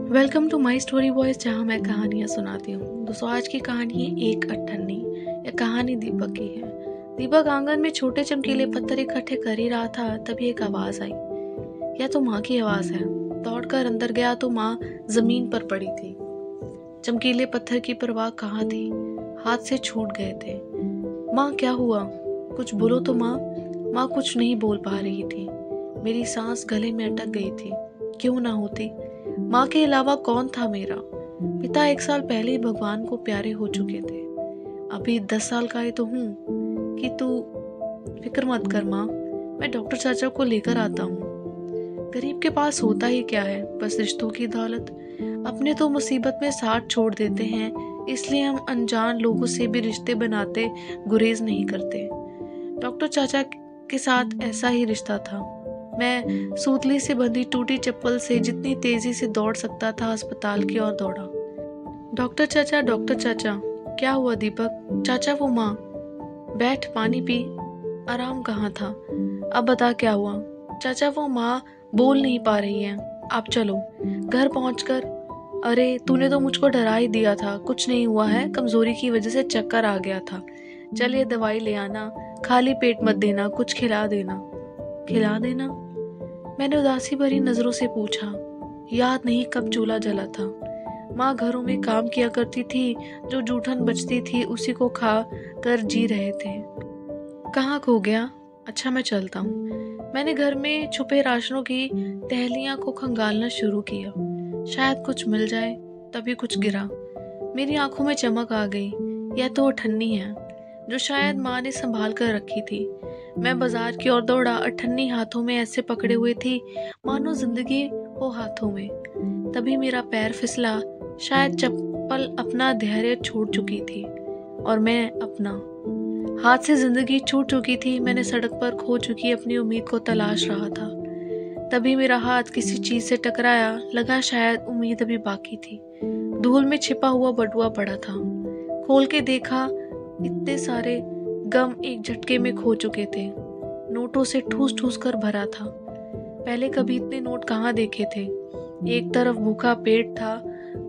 Welcome to my story voice, जहाँ मैं कहानियाँ सुनाती हूँ। दोस्तों, आज की कहानी है एक अट्ठन्नी। यह कहानी दीपक की है। दीपक आंगन में छोटे चमकीले पत्थर इकट्ठे कर ही रहा था, तभी एक आवाज़ आई। यह तो माँ की आवाज़ है। दौड़कर अंदर गया तो माँ जमीन पर पड़ी थी। चमकीले पत्थर की परवाह कहाँ थी, हाथ से छूट गए थे। माँ, क्या हुआ? कुछ बोलो तो माँ। माँ कुछ नहीं बोल पा रही थी। मेरी सांस गले में अटक गई थी। क्यों ना होती, माँ के अलावा कौन था मेरा? पिता 1 साल पहले ही भगवान को प्यारे हो चुके थे। अभी 10 साल का ही तो हूँ। कि तू फिक्र मत कर माँ, मैं डॉक्टर चाचा को लेकर आता हूँ। गरीब के पास होता ही क्या है, बस रिश्तों की दौलत। अपने तो मुसीबत में साथ छोड़ देते हैं, इसलिए हम अनजान लोगों से भी रिश्ते बनाते गुरेज नहीं करते। डॉक्टर चाचा के साथ ऐसा ही रिश्ता था। मैं सूतली से बंधी टूटी चप्पल से जितनी तेजी से दौड़ सकता था अस्पताल की ओर दौड़ा। डॉक्टर चाचा, डॉक्टर चाचा। क्या हुआ दीपक? चाचा, वो माँ। बैठ, पानी पी। आराम कहाँ था? अब बता क्या हुआ? चाचा, वो माँ बोल नहीं पा रही है। आप चलो घर पहुंचकर। अरे तूने तो मुझको डरा ही दिया था। कुछ नहीं हुआ है, कमजोरी की वजह से चक्कर आ गया था। चल ये दवाई ले आना, खाली पेट मत देना, कुछ खिला देना। खिला देना? मैंने उदासी भरी नजरों से पूछा। याद नहीं कब चूल्हा जला था। माँ घरों में काम किया करती थी, जो जूठन बचती थी उसी को खा कर जी रहे थे। कहाँ खो गया? अच्छा मैं चलता हूँ। मैंने घर में छुपे राशनों की तहलियाँ को खंगालना शुरू किया। शायद कुछ मिल जाए। तभी कुछ गिरा। मेरी आंखों में चमक आ गई। यह तो अठन्नी है, जो शायद माँ ने संभाल कर रखी थी। मैं बाजार की ओर दौड़ा। अठन्नी हाथों में ऐसे पकड़े हुए थी मानो जिंदगी हो हाथों में। तभी मेरा पैर फिसला। शायद चप्पल अपना धैर्य छोड़ चुकी थी और मैं अपना। हाथ से जिंदगी छूट चुकी थी। मैंने सड़क पर खो चुकी अपनी उम्मीद को तलाश रहा था। तभी मेरा हाथ किसी चीज से टकराया। लगा शायद उम्मीद अभी बाकी थी। धूल में छिपा हुआ बटुआ पड़ा था। खोल के देखा, इतने सारे गम एक झटके में खो चुके थे। नोटों से ठूस ठूस कर भरा था। पहले कभी इतने नोट कहाँ देखे थे। एक तरफ भूखा पेट था,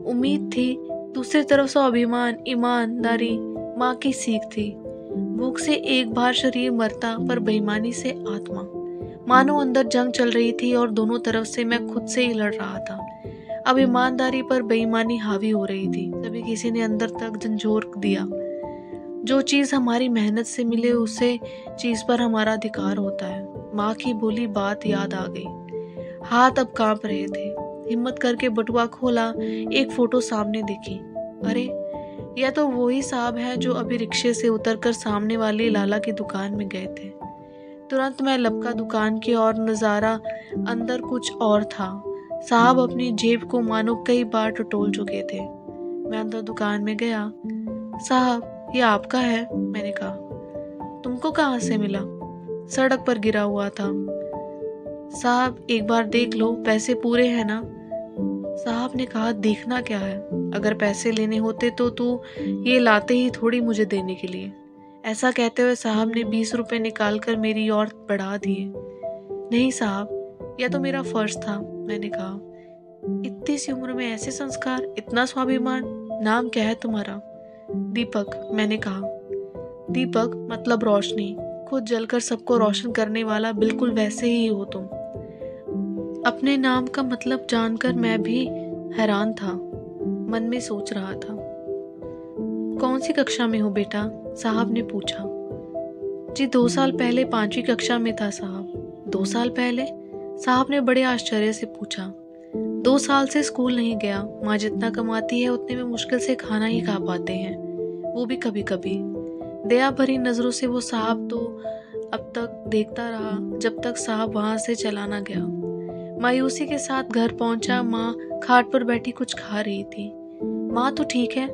उम्मीद थी। दूसरी तरफ स्वाभिमान, ईमानदारी, माँ की सीख थी। भूख से एक बार शरीर मरता, पर बेईमानी से आत्मा। मानो अंदर जंग चल रही थी और दोनों तरफ से मैं खुद से ही लड़ रहा था। अब ईमानदारी पर बेईमानी हावी हो रही थी। तभी किसी ने अंदर तक झंझोर दिया। जो चीज हमारी मेहनत से मिले, उसे चीज पर हमारा अधिकार होता है। माँ की बोली बात याद आ गई। हाथ अब कांप रहे थे। हिम्मत करके बटुआ खोला। एक फोटो सामने दिखी। अरे यह तो वही साहब है जो अभी रिक्शे से उतरकर सामने वाली लाला की दुकान में गए थे। तुरंत मैं लपका दुकान की ओर। नजारा अंदर कुछ और था। साहब अपनी जेब को मानो कई बार टटोल चुके थे। मैं अंदर दुकान में गया। साहब, ये आपका है? मैंने कहा। तुमको कहाँ से मिला? सड़क पर गिरा हुआ था। साहब एक बार देख लो, पैसे पूरे हैं ना? साहब ने कहा, देखना क्या है? अगर पैसे लेने होते तो तू ये लाते ही थोड़ी मुझे देने के लिए। ऐसा कहते हुए साहब ने 20 रुपए निकालकर मेरी ओर बढ़ा दिए। नहीं साहब, यह तो मेरा फर्ज था। मैंने कहा। इतनी सी उम्र में ऐसे संस्कार, इतना स्वाभिमान। नाम क्या है तुम्हारा? दीपक। मैंने कहा। दीपक मतलब रोशनी, खुद जलकर सबको रोशन करने वाला। बिल्कुल वैसे ही हो तुम। अपने नाम का मतलब जानकर मैं भी हैरान था। मन में सोच रहा था। कौन सी कक्षा में हो बेटा? साहब ने पूछा। जी 2 साल पहले 5वीं कक्षा में था साहब। 2 साल पहले? साहब ने बड़े आश्चर्य से पूछा। 2 साल से स्कूल नहीं गया। माँ जितना कमाती है उतने में मुश्किल से खाना ही खा पाते हैं, वो भी कभी कभी। दया भरी नजरों से वो साहब तो अब तक देखता रहा, जब तक साहब वहां से चला ना गया। मायूसी के साथ घर पहुंचा। माँ खाट पर बैठी कुछ खा रही थी। माँ तो ठीक है?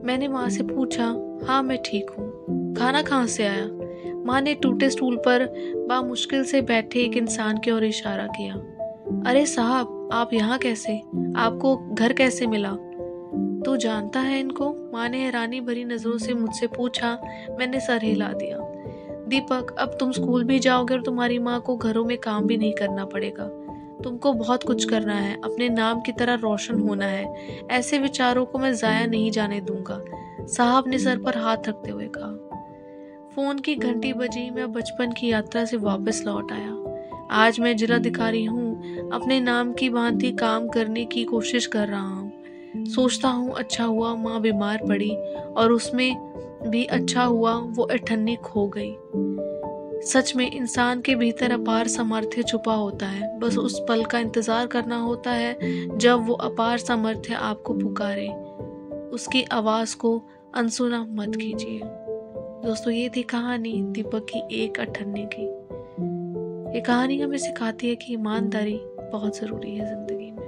मैंने माँ से पूछा। हाँ मैं ठीक हूँ। खाना कहाँ से आया? माँ ने टूटे स्टूल पर बामुश्किल से बैठे एक इंसान की ओर इशारा किया। अरे साहब, आप यहाँ कैसे? आपको घर कैसे मिला? तू जानता है इनको? माँ ने हैरानी भरी नजरों से मुझसे पूछा। मैंने सर हिला दिया। दीपक, अब तुम स्कूल भी जाओगे और तुम्हारी माँ को घरों में काम भी नहीं करना पड़ेगा। तुमको बहुत कुछ करना है, अपने नाम की तरह रोशन होना है। ऐसे विचारों को मैं ज़ाया नहीं जाने दूंगा, साहब ने सर पर हाथ रखते हुए कहा। फ़ोन की घंटी बजी। मैं बचपन की यात्रा से वापस लौट आया। आज मैं जिलाधिकारी हूँ, अपने नाम की भांति काम करने की कोशिश कर रहा हूँ। सोचता हूँ अच्छा हुआ माँ बीमार पड़ी और उसमें भी अच्छा हुआ वो अठन्नी खो गई। सच में इंसान के भीतर अपार सामर्थ्य छुपा होता है, बस उस पल का इंतज़ार करना होता है जब वो अपार सामर्थ्य आपको पुकारे। उसकी आवाज़ को अनसुना मत कीजिए। दोस्तों, ये थी कहानी दीपक की एक अठन्नी की। ये कहानी हमें सिखाती है कि ईमानदारी बहुत ज़रूरी है ज़िंदगी में।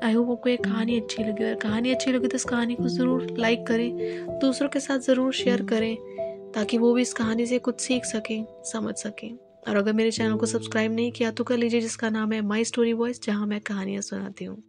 आई होप आपको ये कहानी अच्छी लगी। अगर कहानी अच्छी लगी तो इस कहानी को ज़रूर लाइक करें, दूसरों के साथ ज़रूर शेयर करें, ताकि वो भी इस कहानी से कुछ सीख सकें, समझ सकें। और अगर मेरे चैनल को सब्सक्राइब नहीं किया तो कर लीजिए, जिसका नाम है माई स्टोरी वॉइस, जहाँ मैं कहानियाँ सुनाती हूँ।